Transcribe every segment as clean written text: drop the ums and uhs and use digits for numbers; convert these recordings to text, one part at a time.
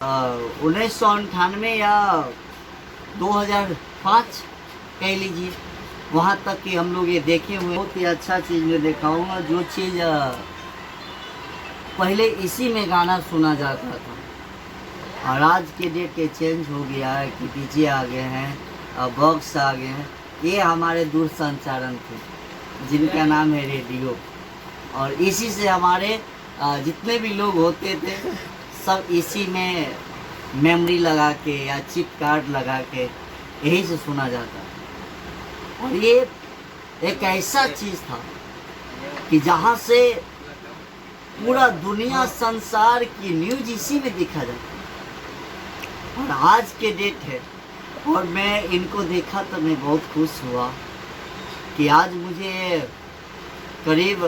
1998 या 2005 कह लीजिए, वहाँ तक कि हम लोग ये देखे हुए। बहुत ही अच्छा चीज़ मैं दिखाऊंगा, जो चीज़ पहले इसी में गाना सुना जाता था और आज के डेट ये चेंज हो गया है कि डीजे आ गए हैं, बॉक्स आ गए हैं। ये हमारे दूरसंचारण थे जिनका नाम है रेडियो, और इसी से हमारे जितने भी लोग होते थे सब इसी में मेमोरी लगा के या चिप कार्ड लगा के यही से सुना जाता था। और ये एक ऐसा चीज़ था कि जहाँ से पूरा दुनिया संसार की न्यूज इसी में दिखा जाता। और आज के डेट है और मैं इनको देखा तो मैं बहुत खुश हुआ कि आज मुझे करीब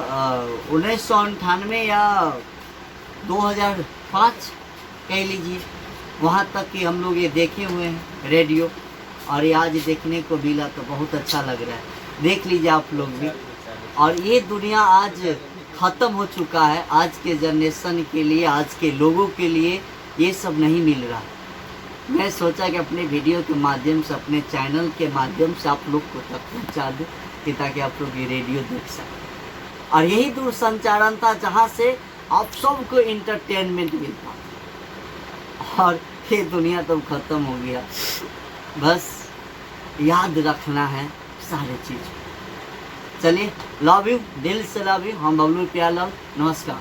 1998 या 2005 कह लीजिए, वहाँ तक कि हम लोग ये देखे हुए हैं रेडियो, और ये आज देखने को मिला तो बहुत अच्छा लग रहा है। देख लीजिए आप लोग भी। और ये दुनिया आज ख़त्म हो चुका है। आज के जनरेशन के लिए, आज के लोगों के लिए ये सब नहीं मिल रहा। मैं सोचा कि अपने वीडियो के माध्यम से, अपने चैनल के माध्यम से आप लोग को तक पहुँचा दूँ कि ताकि आप लोग ये रेडियो देख सकें। और यही दूरसंचारण था जहाँ से आप सबको इंटरटेनमेंट मिलता। और ये दुनिया तो ख़त्म हो गया। बस याद रखना है सारे चीज़। चलिए, लव यू, दिल से लव यू। हम बबलू प्यार लव। नमस्कार।